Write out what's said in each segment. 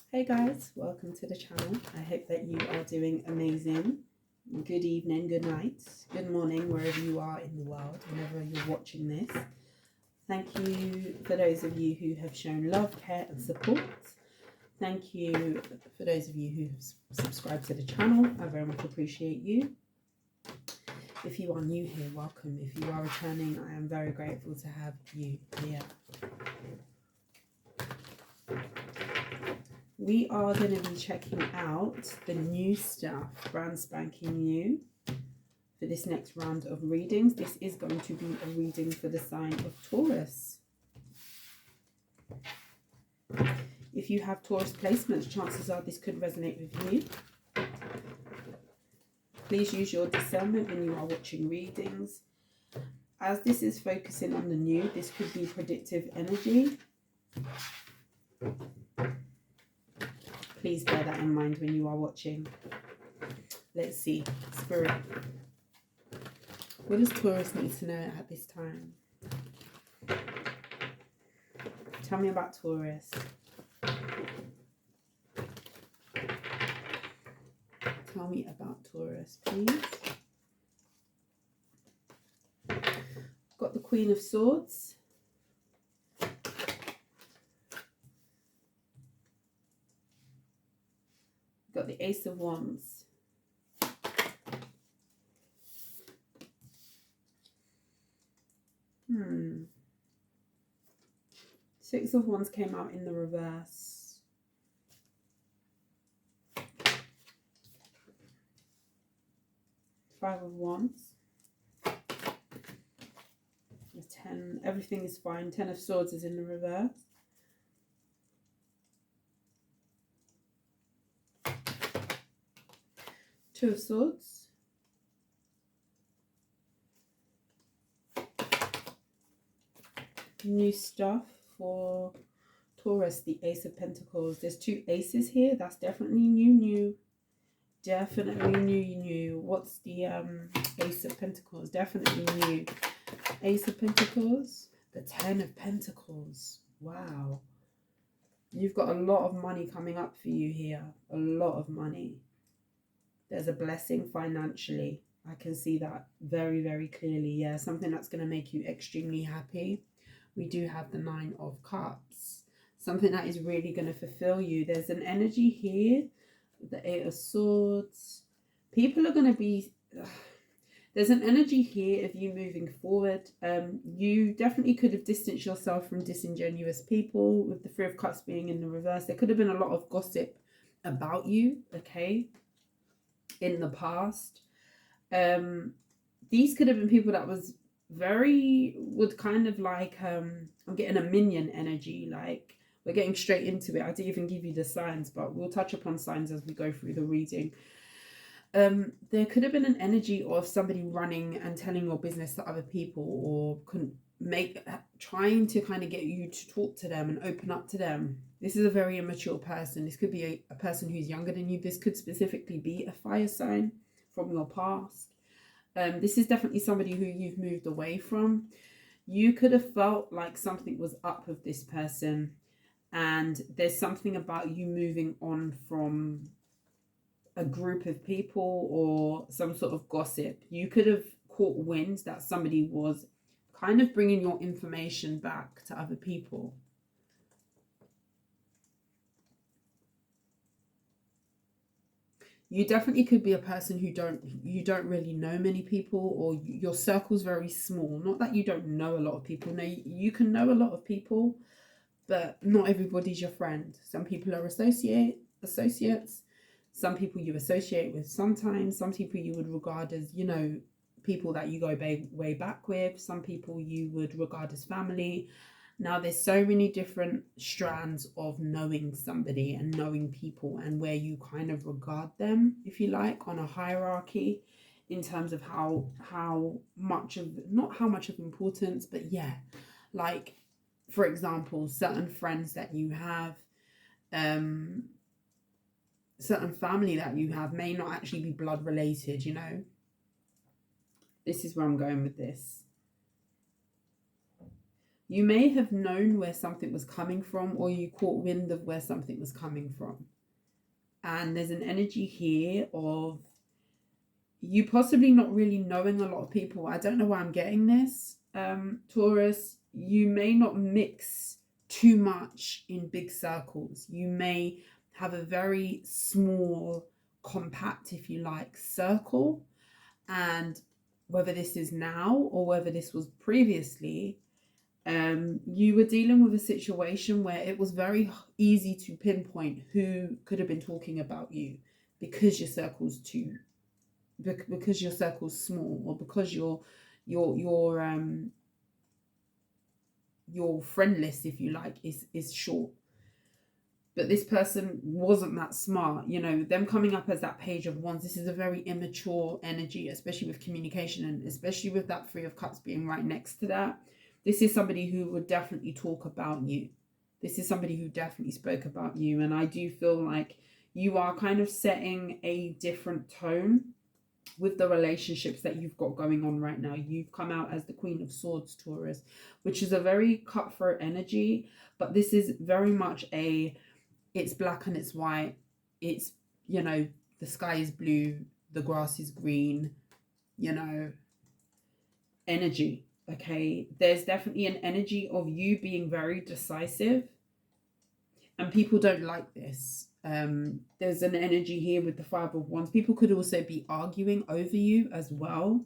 Hey guys, welcome to the channel. I hope that you are doing amazing. Good evening, good night, good morning, wherever you are in the world, whenever you're watching this. Thank you for those of you who have shown love, care and support. Thank you for those of you who have subscribed to the channel. I very much appreciate you. If you are new here, welcome. If you are returning, I am very grateful to have you here. We are going to be checking out the new stuff, brand spanking new, for this next round of readings. This is going to be a reading for the sign of Taurus. If you have Taurus placements, chances are this could resonate with you. Please use your discernment when you are watching readings. As this is focusing on the new, this could be predictive energy. Please bear that in mind when you are watching. Let's see. Spirit. What does Taurus need to know at this time? Tell me about Taurus. Tell me about Taurus, please. Got the Queen of Swords. Got the Ace of Wands. Six of Wands came out in the reverse. Five of Wands. The 10, everything is fine. 10 of Swords is in the reverse. Two of Swords. New stuff for Taurus, the Ace of Pentacles. There's two aces here. That's definitely new. Definitely new. What's the Ace of Pentacles? Definitely new. Ace of Pentacles. The 10 of Pentacles. Wow. You've got a lot of money coming up for you here. A lot of money. There's a blessing financially. I can see that very, very clearly. Yeah, something that's going to make you extremely happy. We do have the 9 of Cups. Something that is really going to fulfill you. There's an energy here. The 8 of Swords. People are going to be... There's an energy here of you moving forward. You definitely could have distanced yourself from disingenuous people. With the 3 of Cups being in the reverse. There could have been a lot of gossip about you. Okay. In the past. These could have been people that would kind of like, I'm getting a minion energy, like we're getting straight into it. I didn't even give you the signs, but we'll touch upon signs as we go through the reading. There could have been an energy of somebody running and telling your business to other people, or trying to kind of get you to talk to them and open up to them. This is a very immature person. This could be a person who's younger than you. This could specifically be a fire sign from your past. This is definitely somebody who you've moved away from. You could have felt like something was up with this person, and there's something about you moving on from a group of people or some sort of gossip. You could have caught wind that somebody was kind of bringing your information back to other people. You definitely could be a person who you don't really know many people, or your circle's very small. Not that you don't know a lot of people. No, you can know a lot of people, but not everybody's your friend. Some people are associates. Some people you associate with sometimes. Some people you would regard as, you know, people that you go way back with. Some people you would regard as family. Now, there's so many different strands of knowing somebody and knowing people, and where you kind of regard them, if you like, on a hierarchy in terms of how much of, not how much of importance, but yeah, like, for example, certain friends that you have, certain family that you have may not actually be blood related, you know. This is where I'm going with this. You may have known where something was coming from, or you caught wind of where something was coming from. And there's an energy here of you possibly not really knowing a lot of people. I don't know why I'm getting this. Taurus, you may not mix too much in big circles. You may have a very small, compact, if you like, circle. And whether this is now or whether this was previously, you were dealing with a situation where it was very easy to pinpoint who could have been talking about you because your circle's small, or because your friend list, if you like, is short. But this person wasn't that smart. You know, them coming up as that page of wands, this is a very immature energy, especially with communication, and especially with that 3 of cups being right next to that. This is somebody who would definitely talk about you. This is somebody who definitely spoke about you. And I do feel like you are kind of setting a different tone with the relationships that you've got going on right now. You've come out as the Queen of Swords, Taurus, which is a very cutthroat energy. But this is very much it's black and it's white. It's, you know, the sky is blue, the grass is green, you know, energy. Okay, there's definitely an energy of you being very decisive, and people don't like this. There's an energy here with the 5 of wands. People could also be arguing over you as well.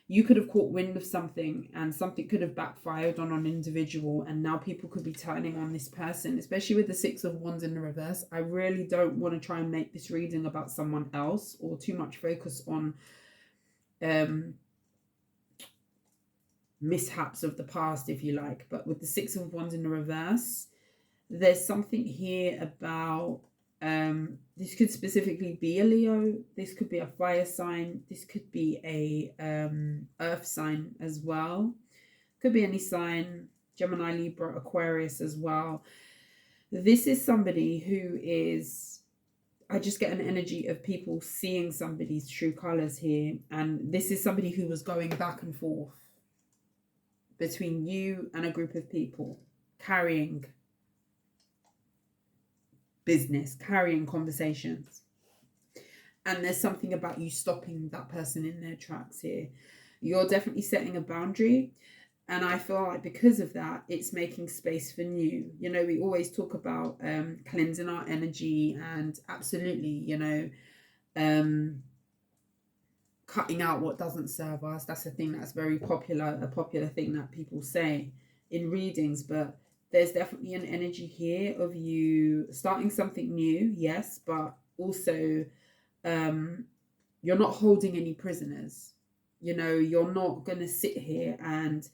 You could have caught wind of something, and something could have backfired on an individual, and now people could be turning on this person, especially with the 6 of wands in the reverse. I really don't want to try and make this reading about someone else or too much focus on mishaps of the past, if you like. But with the 6 of wands in the reverse, there's something here about this could specifically be a Leo, this could be a fire sign, this could be a earth sign as well, could be any sign, Gemini, Libra, Aquarius as well. This is somebody who is, I just get an energy of people seeing somebody's true colors here, and this is somebody who was going back and forth between you and a group of people, carrying business, carrying conversations. And there's something about you stopping that person in their tracks here. You're definitely setting a boundary. And I feel like because of that, it's making space for new. You know, we always talk about cleansing our energy, and absolutely, you know, cutting out what doesn't serve us. That's a thing that's very popular, a popular thing that people say in readings. But there's definitely an energy here of you starting something new, yes, but also you're not holding any prisoners. You know, you're not going to sit here and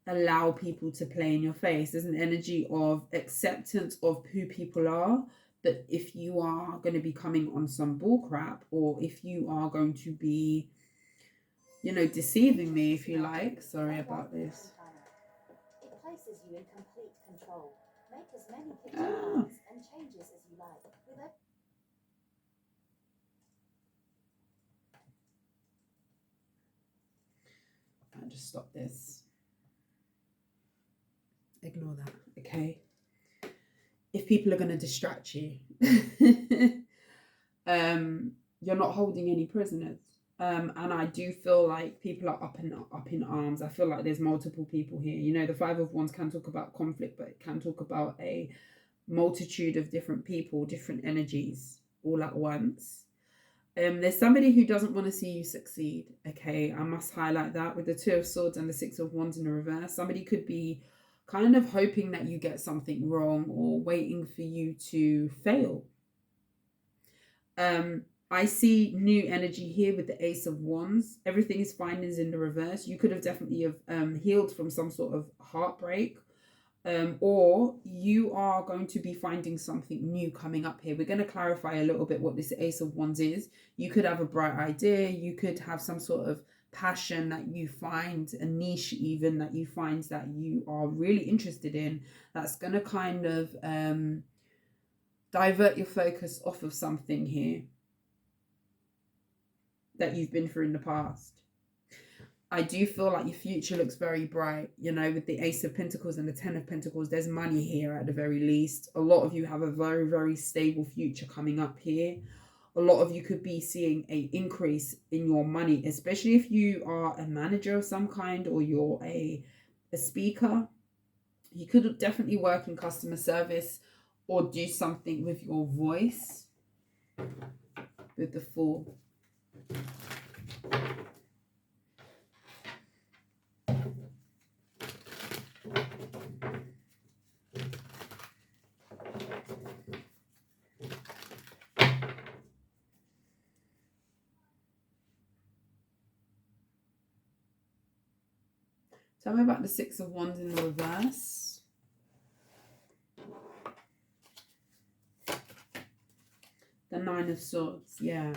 allow people to play in your face. There's an energy of acceptance of who people are. That if you are going to be coming on some bullcrap, or if you are going to be, you know, deceiving me, if you like. Sorry about this. It places you in complete control. Make as many picture and changes as you like. I'll just stop this. Ignore that, okay? If people are going to distract you, you're not holding any prisoners. And I do feel like people are up in arms. I feel like there's multiple people here. You know, the 5 of wands can talk about conflict, but it can talk about a multitude of different people, different energies all at once. There's somebody who doesn't want to see you succeed, okay? I must highlight that with the 2 of swords and the 6 of wands in the reverse. Somebody could be kind of hoping that you get something wrong, or waiting for you to fail. I see new energy here with the Ace of Wands. Everything is fine is in the reverse. You could have definitely healed from some sort of heartbreak, or you are going to be finding something new coming up here. We're going to clarify a little bit what this Ace of Wands is. You could have a bright idea. You could have some sort of passion that you find, a niche even that you find that you are really interested in, that's going to kind of divert your focus off of something here that you've been through in the past. I do feel like your future looks very bright, you know, with the Ace of Pentacles and the Ten of Pentacles. There's money here at the very least. A lot of you have a very, very stable future coming up here. A lot of you could be seeing an increase in your money, especially if you are a manager of some kind or you're a speaker. You could definitely work in customer service or do something with your voice with the Fool. Tell me about the Six of Wands in the reverse. The Nine of Swords, yeah.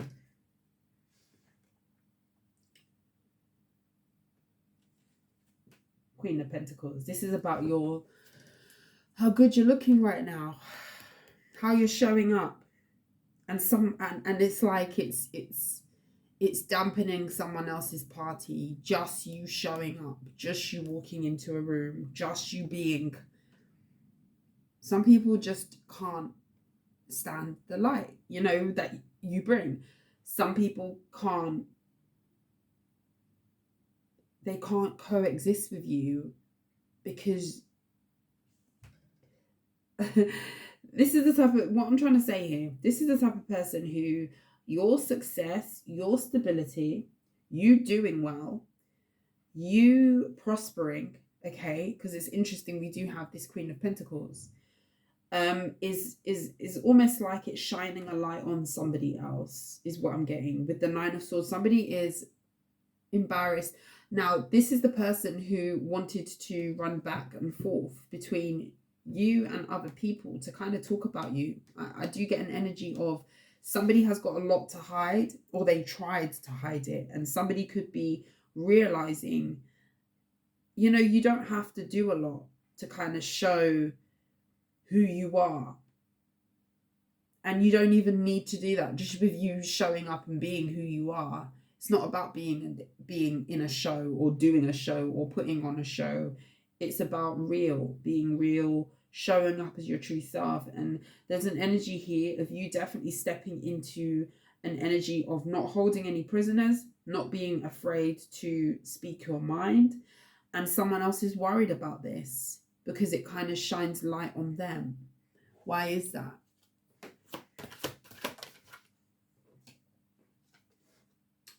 Queen of Pentacles. This is about how good you're looking right now, how you're showing up, and it's like it's dampening someone else's party. Just you showing up, just you walking into a room, just you being. Some people just can't stand the light, you know, that you bring. Some people they can't coexist with you because this is the type of, what I'm trying to say here, this is the type of person who your success, your stability, you doing well, you prospering, okay, because it's interesting, we do have this Queen of Pentacles, is almost like it's shining a light on somebody else, is what I'm getting. With the Nine of Swords, somebody is embarrassed. Now, this is the person who wanted to run back and forth between you and other people to kind of talk about you. I do get an energy of somebody has got a lot to hide, or they tried to hide it, and somebody could be realizing, you know, you don't have to do a lot to kind of show who you are, and you don't even need to do that. Just with you showing up and being who you are, it's not about being in a show or doing a show or putting on a show. It's about being real, showing up as your true self. And there's an energy here of you definitely stepping into an energy of not holding any prisoners, not being afraid to speak your mind. And someone else is worried about this because it kind of shines light on them. Why is that?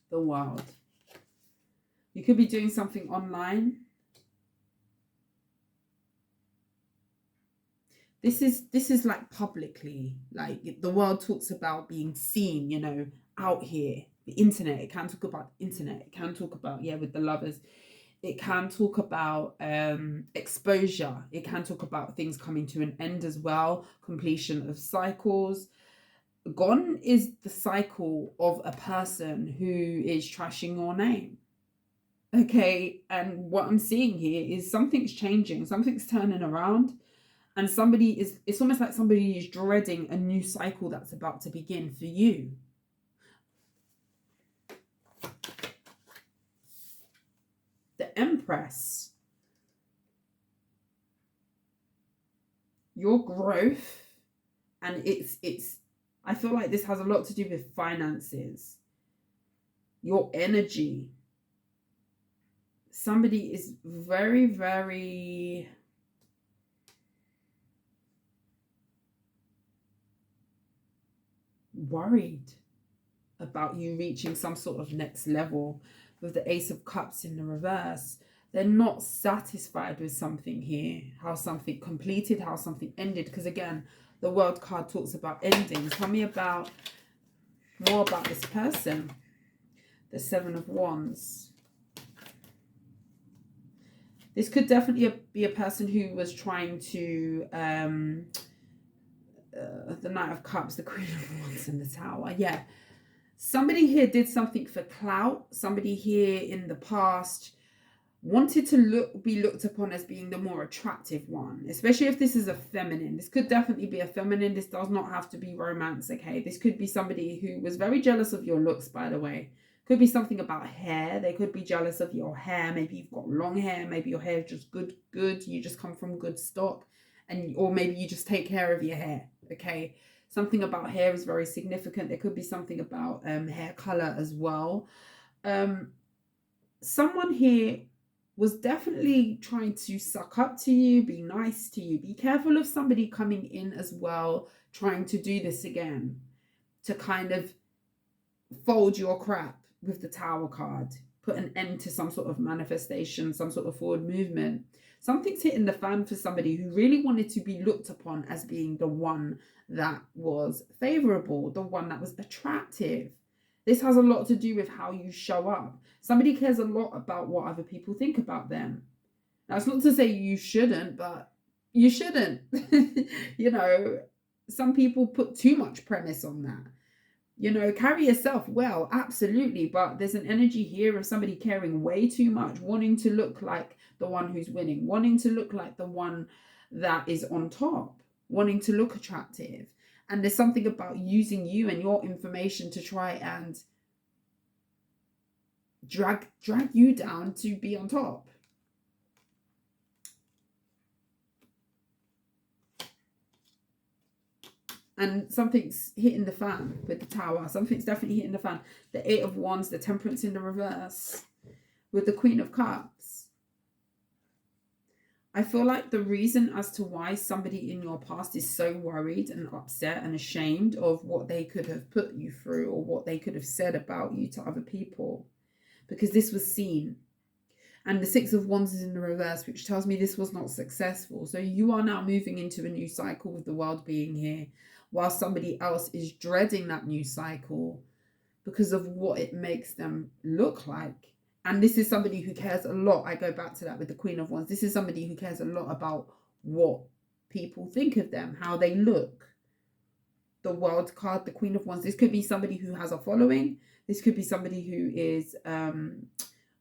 The World. You could be doing something online. This is like publicly, like the world talks about being seen, you know, out here. The internet, it can talk about internet. It can talk about, yeah, with the lovers. It can talk about exposure. It can talk about things coming to an end as well. Completion of cycles. Gone is the cycle of a person who is trashing your name. Okay, and what I'm seeing here is something's changing. Something's turning around. And it's almost like somebody is dreading a new cycle that's about to begin for you. The Empress. Your growth, and I feel like this has a lot to do with finances. Your energy. Somebody is very, very worried about you reaching some sort of next level. With the Ace of Cups in the reverse, they're not satisfied with something here, how something completed, how something ended, because again, the World card talks about endings. Tell me more about this person. The Seven of Wands. This could definitely be a person who was trying to the Knight of Cups, the Queen of Wands, and the Tower. Yeah, somebody here did something for clout. Somebody here in the past wanted to be looked upon as being the more attractive one, especially if this is a feminine. This could definitely be a feminine. This does not have to be romance, okay? This could be somebody who was very jealous of your looks, by the way. Could be something about hair. They could be jealous of your hair. Maybe you've got long hair. Maybe your hair is just good. You just come from good stock. Or maybe you just take care of your hair. Okay. Something about hair is very significant. There could be something about hair color as well. Someone here was definitely trying to suck up to you, be nice to you. Be careful of somebody coming in as well, trying to do this again, to kind of fold your crap with the Tower card, put an end to some sort of manifestation, some sort of forward movement. Something's hitting the fan for somebody who really wanted to be looked upon as being the one that was favorable, the one that was attractive. This has a lot to do with how you show up. Somebody cares a lot about what other people think about them. Now, it's not to say you shouldn't, but you shouldn't. You know, some people put too much premise on that. You know, carry yourself well, absolutely. But there's an energy here of somebody caring way too much, wanting to look like the one who's winning, wanting to look like the one that is on top, wanting to look attractive. And there's something about using you and your information to try and drag you down to be on top. And something's hitting the fan with the Tower. Something's definitely hitting the fan. The Eight of Wands, the Temperance in the reverse, with the Queen of Cups. I feel like the reason as to why somebody in your past is so worried and upset and ashamed of what they could have put you through or what they could have said about you to other people, because this was seen. And the Six of Wands is in the reverse, which tells me this was not successful. So you are now moving into a new cycle with the world being here, while somebody else is dreading that new cycle because of what it makes them look like. And this is somebody who cares a lot. I go back to that with the Queen of Wands. This is somebody who cares a lot about what people think of them, how they look. The World card, the Queen of Wands. This could be somebody who has a following. This could be somebody who is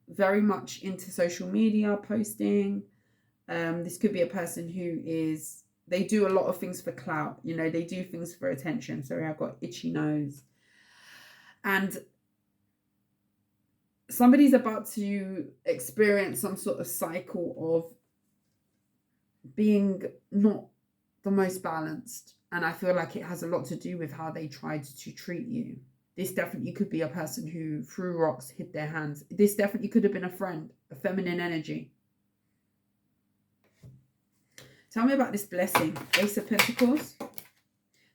very much into social media posting. This could be a person who is, they do a lot of things for clout. You know, they do things for attention. Sorry, I've got itchy nose. And somebody's about to experience some sort of cycle of being not the most balanced. And I feel like it has a lot to do with how they tried to treat you. This definitely could be a person who threw rocks, hid their hands. This definitely could have been a friend, a feminine energy. Tell me about this blessing. Ace of Pentacles,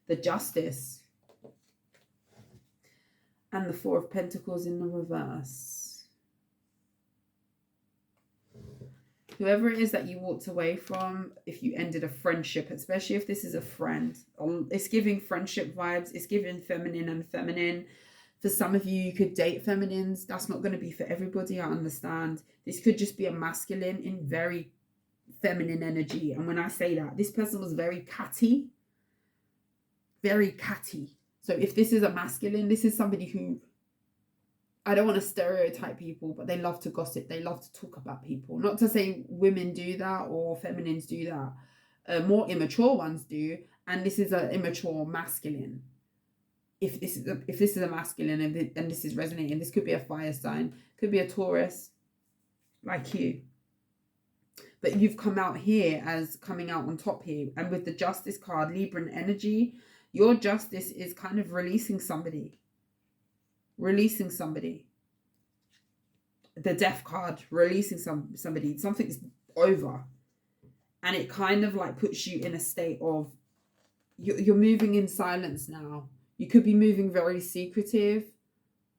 the Justice, and the Four of Pentacles in the reverse. Whoever it is that you walked away from, if you ended a friendship, especially if this is a friend, it's giving friendship vibes. It's giving feminine and feminine. For some of you, you could date feminines. That's not going to be for everybody, I understand. This could just be a masculine in very feminine energy. And when I say that, this person was very catty. Very catty. So if this is a masculine, this is somebody who, I don't want to stereotype people, but they love to gossip. They love to talk about people. Not to say women do that or feminines do that. More immature ones do. And this is an immature masculine. If this is a masculine and this is resonating, this could be a fire sign. Could be a Taurus, like you. But you've come out here as coming out on top here. And with the Justice card, Libran energy, your justice is kind of releasing somebody. Releasing somebody. The Death card, releasing somebody. Something's over. And it kind of like puts you in a state of, you're moving in silence now. You could be moving very secretive.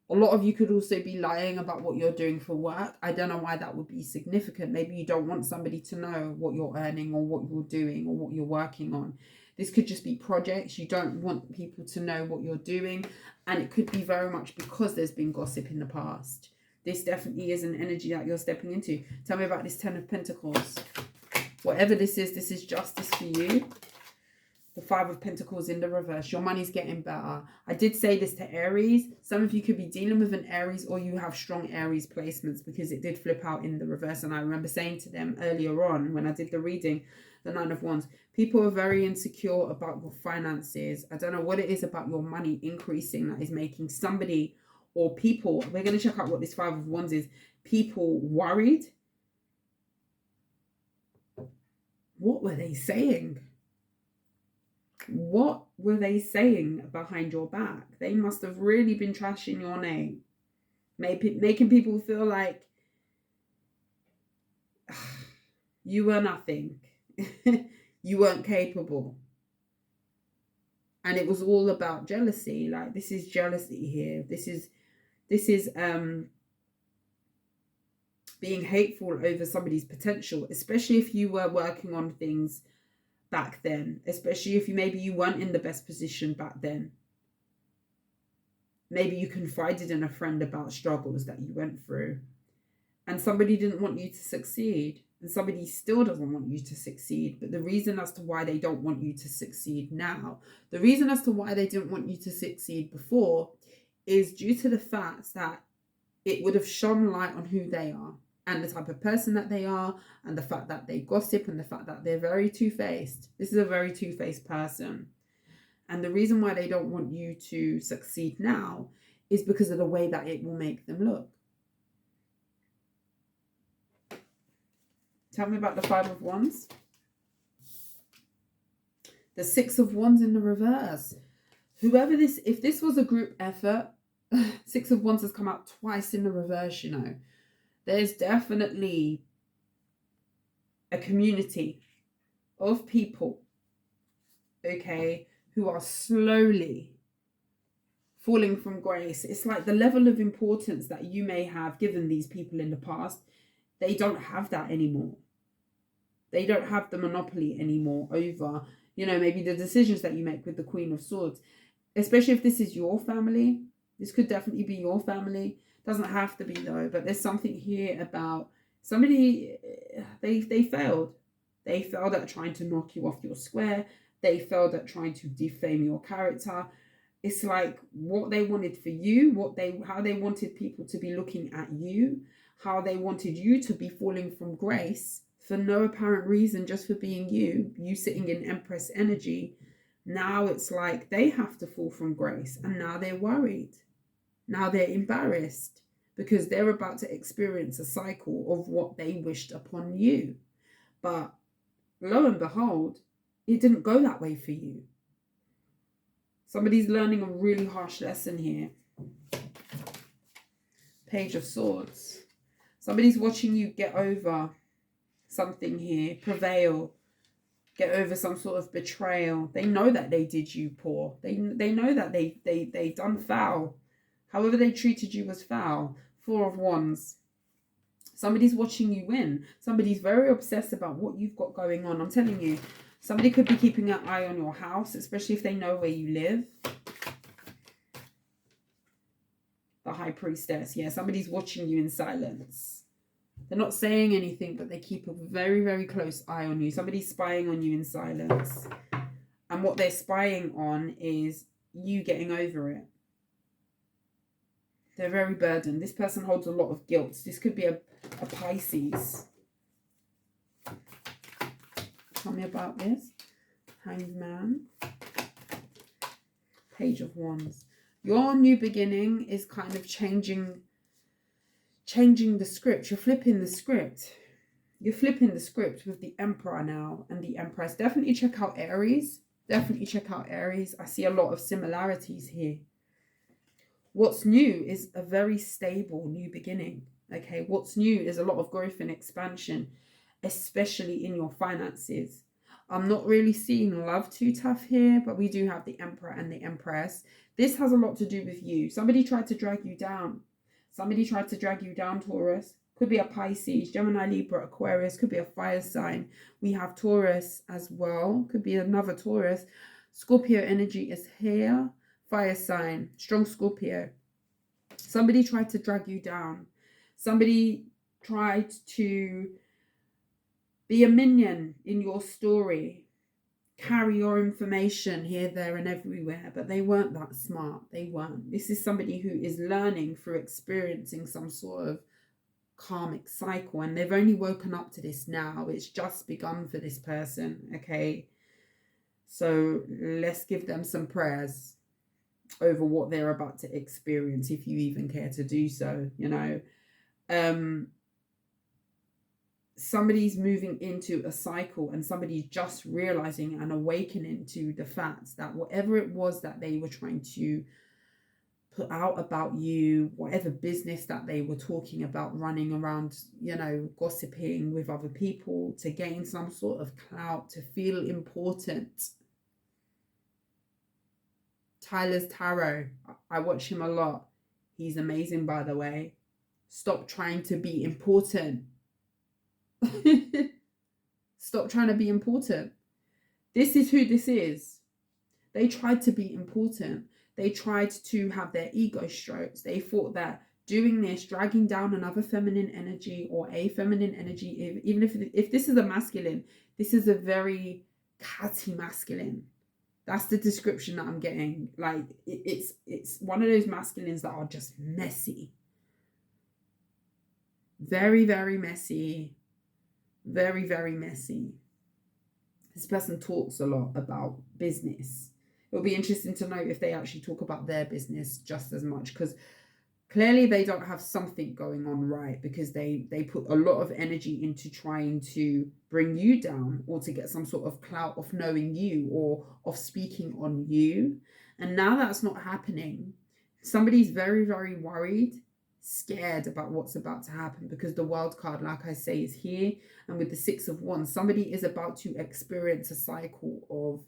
A lot of you could also be lying about what you're doing for work. I don't know why that would be significant. Maybe you don't want somebody to know what you're earning or what you're doing or what you're working on. This could just be projects. You don't want people to know what you're doing. And it could be very much because there's been gossip in the past. This definitely is an energy that you're stepping into. Tell me about this Ten of Pentacles. Whatever this is justice for you. The Five of Pentacles in the reverse. Your money's getting better. I did say this to Aries. Some of you could be dealing with an Aries or you have strong Aries placements because it did flip out in the reverse. And I remember saying to them earlier on when I did the reading, the Nine of Wands, people are very insecure about your finances. I don't know what it is about your money increasing that is making somebody or people. We're going to check out what this Five of Wands is. People worried. What were they saying? What were they saying behind your back? They must have really been trashing your name. Making people feel like you were nothing. You weren't capable. And it was all about jealousy. Like, this is jealousy here. This is being hateful over somebody's potential, especially if you were working on things back then, especially if maybe you weren't in the best position back then. Maybe you confided in a friend about struggles that you went through, and somebody didn't want you to succeed, and somebody still doesn't want you to succeed. But the reason as to why they don't want you to succeed now, the reason as to why they didn't want you to succeed before, is due to the fact that it would have shone light on who they are and the type of person that they are, and the fact that they gossip, and the fact that they're very two-faced. This is a very two-faced person. And the reason why they don't want you to succeed now is because of the way that it will make them look. Tell me about the Five of Wands. The Six of Wands in the reverse. Whoever this, if this was a group effort, Six of Wands has come out twice in the reverse, you know. There's definitely a community of people, okay, who are slowly falling from grace. It's like the level of importance that you may have given these people in the past, they don't have that anymore. They don't have the monopoly anymore over, you know, maybe the decisions that you make with the Queen of Swords. Especially if this is your family. This could definitely be your family. Doesn't have to be though, but there's something here about somebody, they failed. They failed at trying to knock you off your square. They failed at trying to defame your character. It's like what they wanted for you, how they wanted people to be looking at you, how they wanted you to be falling from grace for no apparent reason, just for being you sitting in Empress energy. Now it's like they have to fall from grace, and now they're worried. Now they're embarrassed because they're about to experience a cycle of what they wished upon you. But lo and behold, it didn't go that way for you. Somebody's learning a really harsh lesson here. Page of Swords. Somebody's watching you get over something here, prevail, get over some sort of betrayal. They know that they did you poor. They know that they done foul. However they treated you was foul. Four of Wands. Somebody's watching you win. Somebody's very obsessed about what you've got going on. I'm telling you, somebody could be keeping an eye on your house, especially if they know where you live. The High Priestess. Yeah, somebody's watching you in silence. They're not saying anything, but they keep a very, very close eye on you. Somebody's spying on you in silence. And what they're spying on is you getting over it. They're very burdened. This person holds a lot of guilt. This could be a Pisces. Tell me about this. Hanged Man. Page of Wands. Your new beginning is kind of changing the script. You're flipping the script. You're flipping the script with the Emperor now and the Empress. Definitely check out Aries. Definitely check out Aries. I see a lot of similarities here. What's new is a very stable new beginning. Okay, what's new is a lot of growth and expansion, especially in your finances. I'm not really seeing love too tough here, but we do have the Emperor and the Empress. This has a lot to do with you. Somebody tried to drag you down. Somebody tried to drag you down, Taurus. Could be a Pisces, Gemini, Libra, Aquarius. Could be a fire sign. We have Taurus as well. Could be another Taurus. Scorpio energy is here. Fire sign, strong Scorpio. Somebody tried to drag you down. Somebody tried to be a minion in your story. Carry your information here, there, and everywhere. But they weren't that smart. They weren't. This is somebody who is learning through experiencing some sort of karmic cycle. And they've only woken up to this now. It's just begun for this person, okay? So let's give them some prayers. over what they're about to experience, if you even care to do so, you know. Somebody's moving into a cycle, and somebody's just realizing and awakening to the fact that whatever it was that they were trying to put out about you, whatever business that they were talking about, running around, you know, gossiping with other people to gain some sort of clout, to feel important. Tyler's Tarot, I watch him a lot. He's amazing, by the way. Stop trying to be important. Stop trying to be important. This is who this is. They tried to be important. They tried to have their ego strokes. They thought that doing this, dragging down another feminine energy or a feminine energy, even if this is a masculine, this is a very catty masculine. That's the description that I'm getting. Like, it's one of those masculines that are just messy. Very, very messy. Very, very messy. This person talks a lot about business. It'll be interesting to know if they actually talk about their business just as much, because clearly they don't have something going on right, because they put a lot of energy into trying to bring you down or to get some sort of clout of knowing you or of speaking on you. And now that's not happening. Somebody's very, very worried, scared about what's about to happen, because the World card, like I say, is here. And with the Six of Wands, somebody is about to experience a cycle of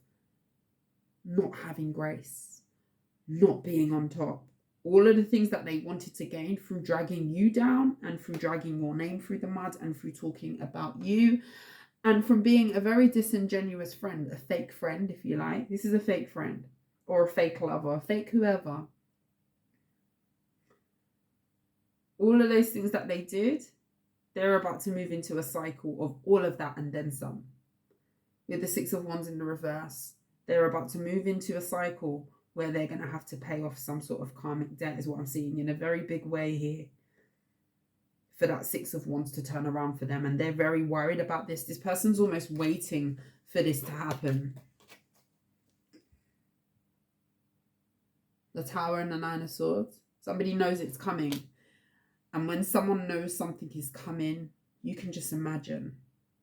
not having grace, not being on top. All of the things that they wanted to gain through dragging you down and through dragging your name through the mud and through talking about you and from being a very disingenuous friend, a fake friend, if you like. This is a fake friend or a fake lover, a fake whoever. All of those things that they did, they're about to move into a cycle of all of that and then some. With the Six of Wands in the reverse, they're about to move into a cycle where they're going to have to pay off some sort of karmic debt, is what I'm seeing in a very big way here, for that Six of Wands to turn around for them. And they're very worried about this. This person's almost waiting for this to happen. The Tower and the Nine of Swords. Somebody knows it's coming. And when someone knows something is coming, you can just imagine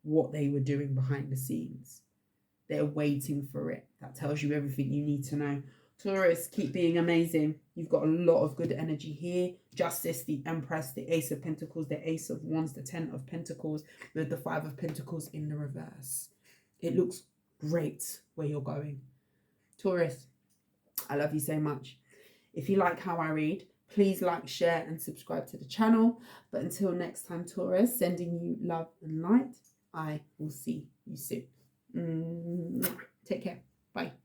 what they were doing behind the scenes. They're waiting for it. That tells you everything you need to know. Taurus, keep being amazing. You've got a lot of good energy here. Justice, the Empress, the Ace of Pentacles, the Ace of Wands, the Ten of Pentacles, with the Five of Pentacles in the reverse. It looks great where you're going. Taurus, I love you so much. If you like how I read, please like, share, and subscribe to the channel. But until next time, Taurus, sending you love and light. I will see you soon. Take care. Bye.